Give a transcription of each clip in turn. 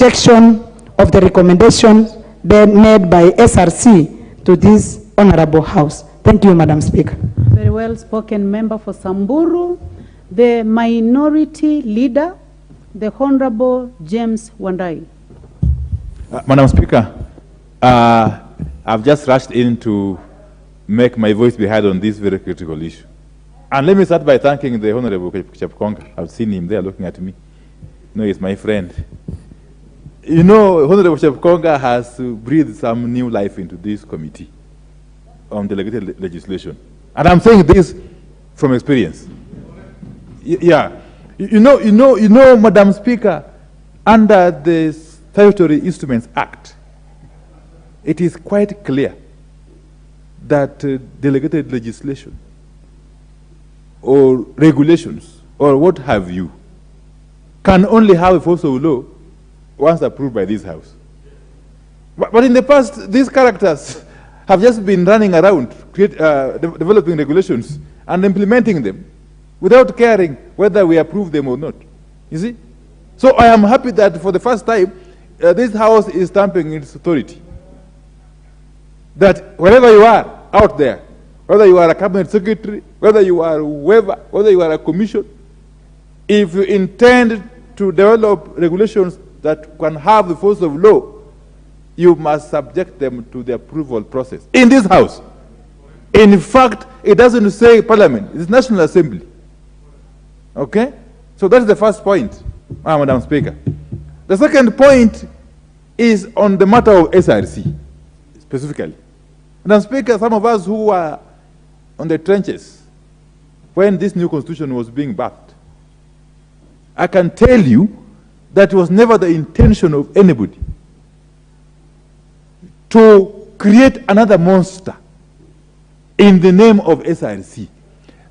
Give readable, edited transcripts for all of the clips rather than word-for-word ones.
rejection of the recommendations made by SRC to this Honorable House. Thank you, Madam Speaker. Very well spoken, member for Samburu. The minority leader, the Honorable James Wandai. Madam Speaker, I've just rushed in to make my voice be heard on this very critical issue. And let me start by thanking the Honorable Chepkonga. I've seen him there looking at me. You know, he's my friend. You know, Honorable Chepkonga has breathed some new life into this committee on delegated legislation. And I'm saying this from experience. Yeah. You know, Madam Speaker, under the Statutory Instruments Act, it is quite clear that delegated legislation or regulations or what have you can only have a force of law once approved by this House. But in the past, these characters have just been running around developing regulations and implementing them without caring whether we approve them or not. You see? So I am happy that for the first time, this House is stamping its authority. That wherever you are out there, whether you are a cabinet secretary, whether you are whoever, whether you are a commission, if you intend to develop regulations that can have the force of law, you must subject them to the approval process in this House. In fact, it doesn't say Parliament, it's National Assembly. Okay? So that's the first point, Madam Speaker. The second point is on the matter of SRC, specifically. Madam Speaker, some of us who were on the trenches when this new constitution was being birthed, I can tell you that it was never the intention of anybody to create another monster in the name of SRC.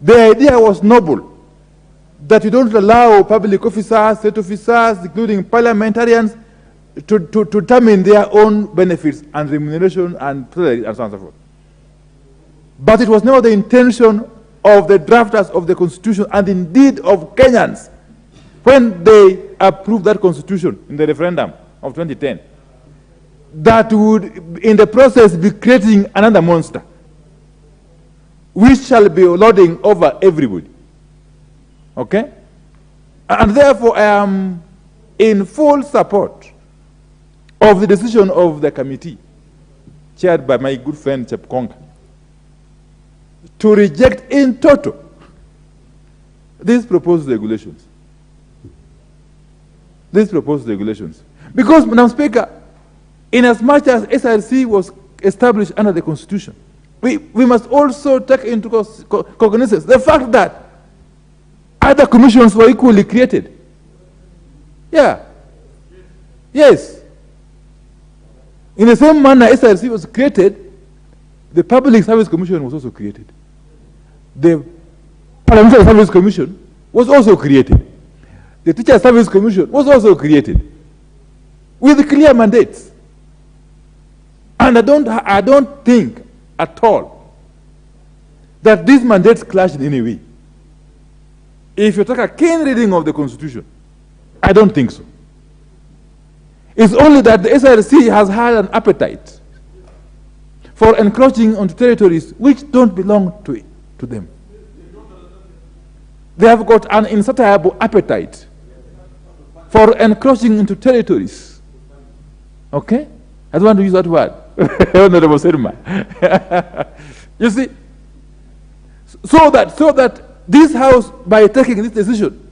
The idea was noble, that you don't allow public officers, state officers, including parliamentarians, to determine their own benefits and remuneration and salary and so on and so forth. But it was never the intention of the drafters of the Constitution and indeed of Kenyans when they approved that Constitution in the referendum of 2010, that would in the process be creating another monster which shall be lording over everybody. Okay? And therefore I am in full support of the decision of the committee, chaired by my good friend Chepkonga, to reject in total these proposed regulations. These proposed regulations. Because, Madam Speaker, in as much as SRC was established under the Constitution, we must also take into cognizance the fact that other commissions were equally created. Yeah. Yes. In the same manner SRC was created, the Public Service Commission was also created. The Parliamentary Service Commission was also created. The Teacher Service Commission was also created with clear mandates. And I don't think at all that these mandates clash in any way. If you take a keen reading of the Constitution, I don't think so. It's only that the SRC has had an appetite for encroaching onto territories which don't belong to them. They have got an insatiable appetite for encroaching into territories. Okay? I don't want to use that word. Honorable Serma. You see, so that this House, by taking this decision,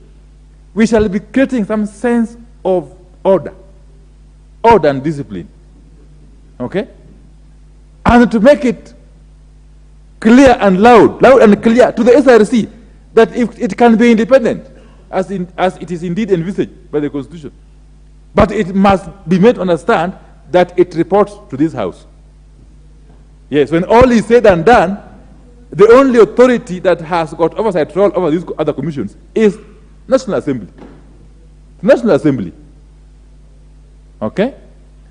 we shall be creating some sense of order and discipline. Okay? And to make it clear and loud and clear to the SRC that if it can be independent, as it is indeed envisaged by the Constitution, but it must be made to understand that it reports to this House. Yes, when all is said and done, the only authority that has got oversight role over these other commissions is National Assembly. National Assembly. Okay?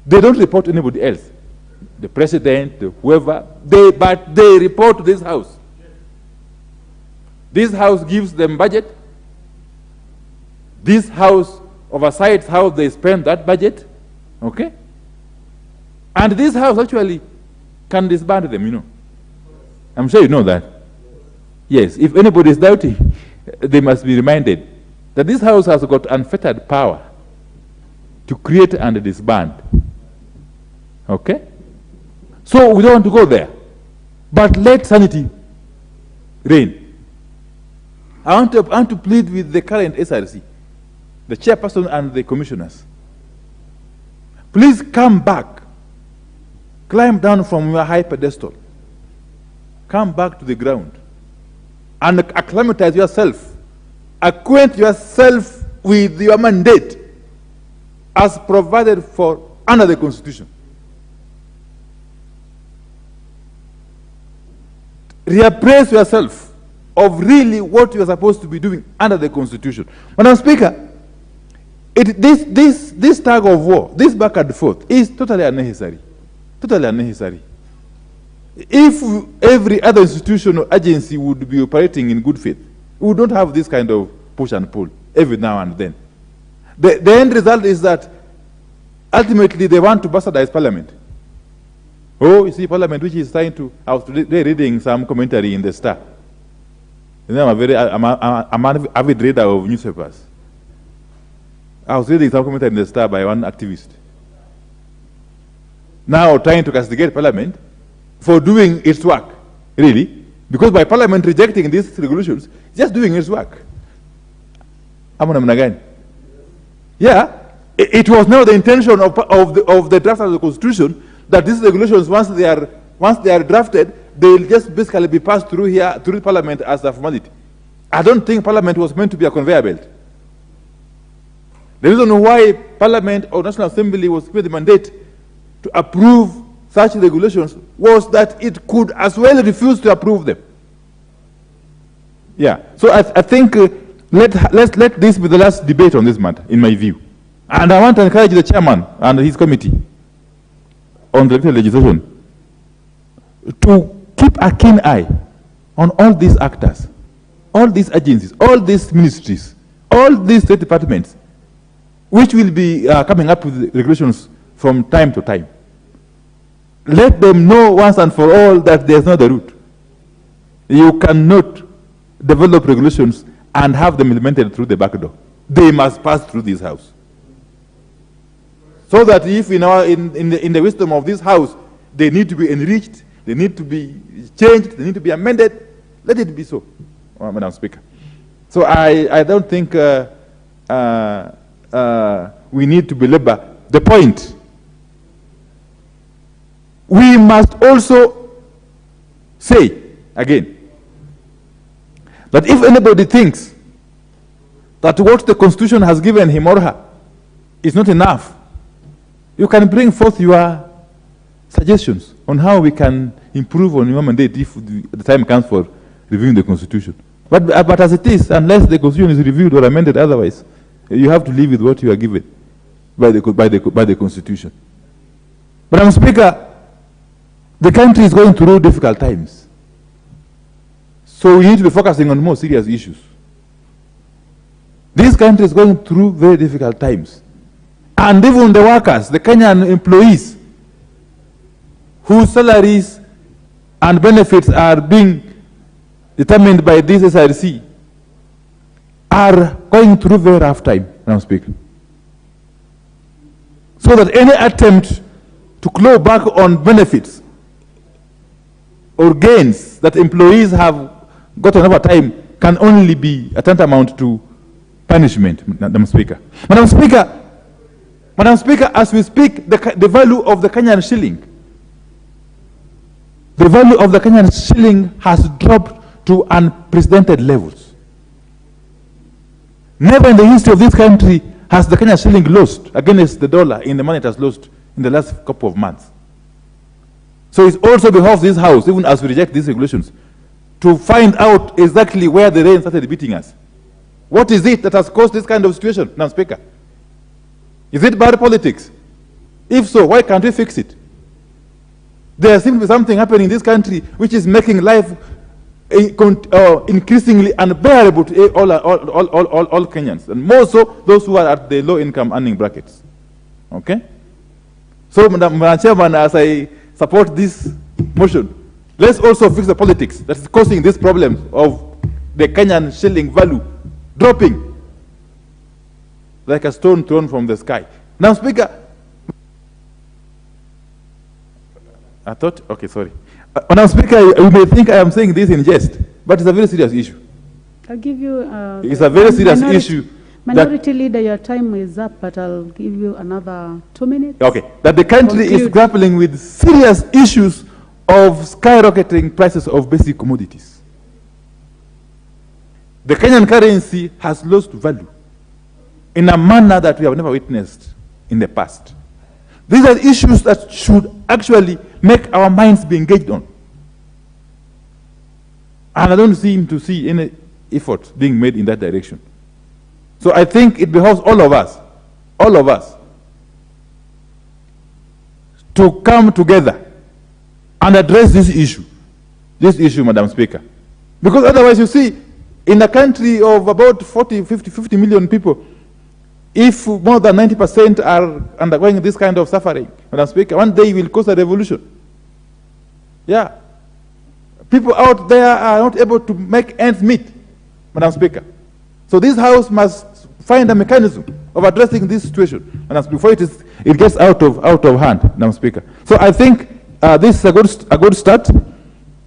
They don't report to anybody else. The president, whoever, but they report to this House. This House gives them budget. This House oversights how they spend that budget. Okay? And this house actually can disband them, you know. I'm sure you know that. Yes, if anybody is doubting, they must be reminded that this house has got unfettered power to create and disband. Okay? So we don't want to go there. But let sanity reign. I want to plead with the current SRC, the chairperson and the commissioners. Please come back. Climb down from your high pedestal. Come back to the ground and acclimatize yourself. Acquaint yourself with your mandate as provided for under the Constitution. Reappraise yourself of really what you are supposed to be doing under the Constitution. Madam Speaker, this tug of war, this back and forth, is totally unnecessary. Totally unnecessary. If every other institution or agency would be operating in good faith, we don't have this kind of push and pull every now and then. The end result is that ultimately they want to bastardize Parliament. Oh, you see, Parliament, which is trying to. I was today reading some commentary in the Star. You know, I'm an avid reader of newspapers. I was reading some commentary in the Star by one activist. Now trying to castigate Parliament for doing its work, really, because by Parliament rejecting these regulations, it's just doing its work. Yeah, it was now the intention of the draft of the Constitution that these regulations, once they are drafted, they'll just basically be passed through here, through Parliament as a formality. I don't think Parliament was meant to be a conveyor belt. The reason why Parliament or National Assembly was given the mandate to approve such regulations was that it could as well refuse to approve them. Yeah, so I think let's let this be the last debate on this matter, in my view. And I want to encourage the chairman and his committee on the legislation to keep a keen eye on all these actors, all these agencies, all these ministries, all these state departments, which will be coming up with regulations from time to time. Let them know once and for all that there's not a route. You cannot develop regulations and have them implemented through the back door. They must pass through this house. So that if in the wisdom of this house, they need to be enriched, they need to be changed, they need to be amended, let it be so, Madam Speaker. So I don't think we need to belabor the point. We must also say again that if anybody thinks that what the Constitution has given him or her is not enough, you can bring forth your suggestions on how we can improve on your mandate if the time comes for reviewing the Constitution. But as it is, unless the Constitution is reviewed or amended otherwise, you have to live with what you are given by the Constitution. Madam Speaker, the country is going through difficult times. So we need to be focusing on more serious issues. This country is going through very difficult times. And even the workers, the Kenyan employees, whose salaries and benefits are being determined by this SRC, are going through very rough time, Madam Speaker. So that any attempt to claw back on benefits or gains that employees have gotten over time can only be a tantamount to punishment, Madam Speaker. Madam Speaker, as we speak, the value of the Kenyan shilling, the value of the Kenyan shilling has dropped to unprecedented levels. Never in the history of this country has the Kenyan shilling lost against the dollar in the money it has lost in the last couple of months. So it's also behalf of this house, even as we reject these regulations, to find out exactly where the rain started beating us. What is it that has caused this kind of situation, Madam Speaker? Is it bad politics? If so, why can't we fix it? There seems to be something happening in this country which is making life increasingly unbearable to all Kenyans, and more so those who are at the low income earning brackets. Okay? So, Madam Chairman, as I support this motion, let's also fix the politics that is causing these problems of the Kenyan shilling value dropping like a stone thrown from the sky. Now, Speaker, I thought, okay, sorry. Madam Speaker, you may think I am saying this in jest, but it's a very serious issue. I'll give you... it's a very serious issue. Minority Leader, your time is up, but I'll give you another 2 minutes. Okay, that the country is grappling with serious issues of skyrocketing prices of basic commodities. The Kenyan currency has lost value in a manner that we have never witnessed in the past. These are issues that should actually make our minds be engaged on. And I don't seem to see any effort being made in that direction. So I think it behoves all of us, to come together and address this issue, Madam Speaker. Because otherwise, you see, in a country of about 50 million people, if more than 90% are undergoing this kind of suffering, Madam Speaker, one day will cause a revolution. Yeah. People out there are not able to make ends meet, Madam Speaker. So this House must find a mechanism of addressing this situation, and before it gets out of hand, Madam Speaker. So I think this is a good start.